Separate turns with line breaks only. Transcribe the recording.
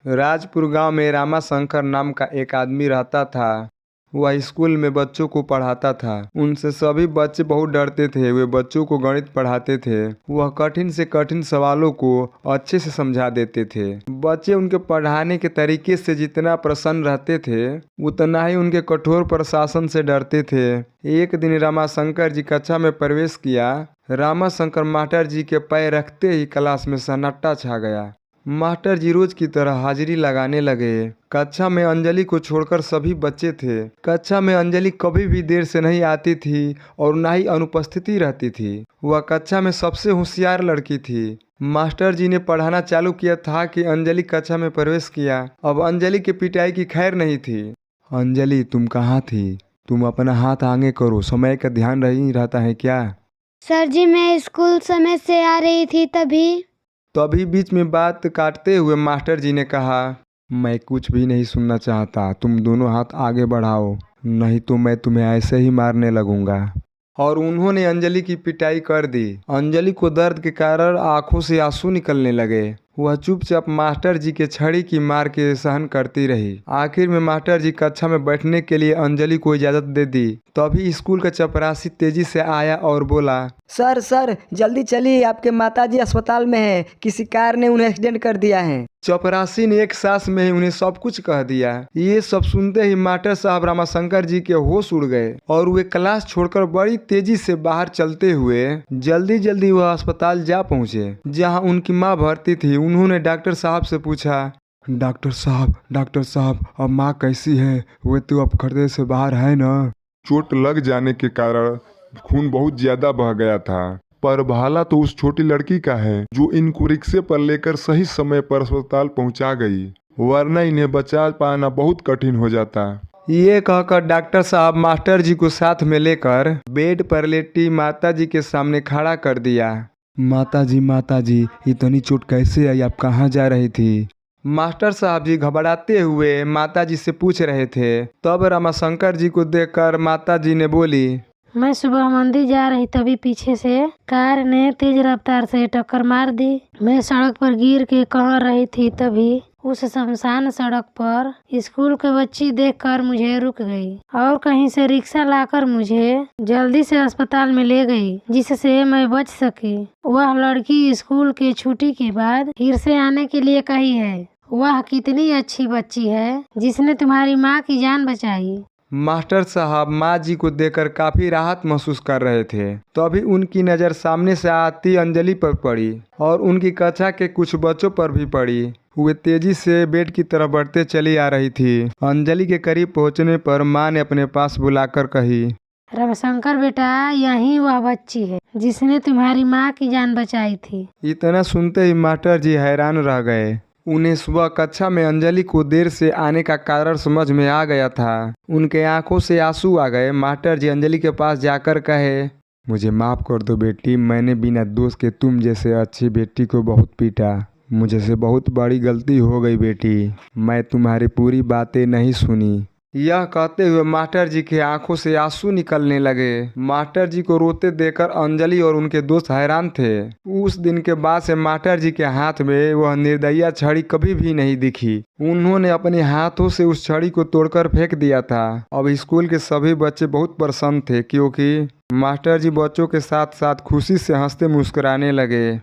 राजपुर गांव में रामाशंकर नाम का एक आदमी रहता था। वह स्कूल में बच्चों को पढ़ाता था। उनसे सभी बच्चे बहुत डरते थे। वे बच्चों को गणित पढ़ाते थे। वह कठिन से कठिन सवालों को अच्छे से समझा देते थे। बच्चे उनके पढ़ाने के तरीके से जितना प्रसन्न रहते थे उतना ही उनके कठोर प्रशासन से डरते थे। एक दिन रामाशंकर जी कक्षा में प्रवेश किया। रामाशंकर मास्टर जी के पैर रखते ही क्लास में सन्नाटा छा गया। मास्टर जी रोज की तरह हाजिरी लगाने लगे। कक्षा में अंजलि को छोड़कर सभी बच्चे थे। कक्षा में अंजलि कभी भी देर से नहीं आती थी और न ही अनुपस्थिति रहती थी। वह कक्षा में सबसे होशियार लड़की थी। मास्टर जी ने पढ़ाना चालू किया था कि अंजलि कक्षा में प्रवेश किया। अब अंजलि की पिटाई की खैर नहीं थी। अंजलि, तुम कहाँ थी? तुम अपना हाथ आगे करो, समय का ध्यान नहीं रहता है क्या?
सर जी, मैं स्कूल समय से आ रही थी
तभी बीच में बात काटते हुए मास्टर जी ने कहा, मैं कुछ भी नहीं सुनना चाहता। तुम दोनों हाथ आगे बढ़ाओ, नहीं तो मैं तुम्हें ऐसे ही मारने लगूंगा। और उन्होंने अंजलि की पिटाई कर दी। अंजलि को दर्द के कारण आंखों से आंसू निकलने लगे। वह चुपचाप मास्टर जी के छड़ी की मार के सहन करती रही। आखिर में मास्टर जी कक्षा में बैठने के लिए अंजलि को इजाजत दे दी। तभी स्कूल का चपरासी तेजी से आया और बोला,
सर जल्दी चलिए, आपके माताजी अस्पताल में हैं। किसी कार ने उन्हें एक्सीडेंट कर दिया है।
चपरासी ने एक सांस में ही उन्हें सब कुछ कह दिया। ये सब सुनते ही मास्टर साहब रामाशंकर जी के होश उड़ गए और वे क्लास छोड़कर बड़ी तेजी से बाहर चलते हुए जल्दी वह अस्पताल जा पहुंचे, जहां उनकी मां भर्ती थी। उन्होंने डॉक्टर साहब से पूछा, डॉक्टर साहब अब माँ कैसी है? वे तो अब खतरे से बाहर है ना?
चोट लग जाने के कारण खून बहुत ज्यादा बह गया था, पर भाला तो उस छोटी लड़की का है जो इनको रिक्शे पर लेकर सही समय पर अस्पताल पहुंचा गई, वरना इन्हें बचा पाना बहुत कठिन हो जाता।
ये कहकर डॉक्टर साहब मास्टर जी को साथ में लेकर बेड पर लेटी माता जी के सामने खड़ा कर दिया। माता जी, इतनी चोट कैसे आई? आप कहाँ जा रही थी? मास्टर साहब जी घबराते हुए माता जी से पूछ रहे थे। तब रामाशंकर जी को देखकर माता जी ने बोली,
मैं सुबह मंदिर जा रही तभी पीछे से कार ने तेज रफ्तार से टक्कर मार दी। मैं सड़क पर गिर के कह रही थी, तभी उस शमशान सड़क पर स्कूल के बच्ची देखकर मुझे रुक गई और कहीं से रिक्शा लाकर मुझे जल्दी से अस्पताल में ले गई, जिससे मैं बच सकी। वह लड़की स्कूल के छुट्टी के बाद फिर से आने के लिए कही है। वह कितनी अच्छी बच्ची है जिसने तुम्हारी माँ की जान बचाई।
मास्टर साहब माँ जी को देखकर काफी राहत महसूस कर रहे थे। तभी उनकी नज़र सामने से आती अंजलि पर पड़ी और उनकी कक्षा के कुछ बच्चों पर भी पड़ी। वे तेजी से बेड की तरफ बढ़ते चली आ रही थी। अंजलि के करीब पहुंचने पर माँ ने अपने पास बुलाकर कही,
रामशंकर बेटा, यही वह बच्ची है जिसने तुम्हारी माँ की जान बचाई थी।
इतना सुनते ही मास्टर जी हैरान रह गए। उन्हें सुबह कक्षा में अंजलि को देर से आने का कारण समझ में आ गया था। उनके आंखों से आंसू आ गए। मास्टर जी अंजलि के पास जाकर कहे, मुझे माफ़ कर दो बेटी, मैंने बिना दोष के तुम जैसे अच्छी बेटी को बहुत पीटा। मुझे से बहुत बड़ी गलती हो गई बेटी, मैं तुम्हारी पूरी बातें नहीं सुनी। यह कहते हुए मास्टर जी के आंखों से आंसू निकलने लगे। मास्टर जी को रोते देखकर अंजलि और उनके दोस्त हैरान थे। उस दिन के बाद से मास्टर जी के हाथ में वह निर्दयी छड़ी कभी भी नहीं दिखी। उन्होंने अपने हाथों से उस छड़ी को तोड़कर फेंक दिया था। अब स्कूल के सभी बच्चे बहुत प्रसन्न थे, क्योंकि मास्टर जी बच्चों के साथ साथ खुशी से हंसते मुस्कुराने लगे।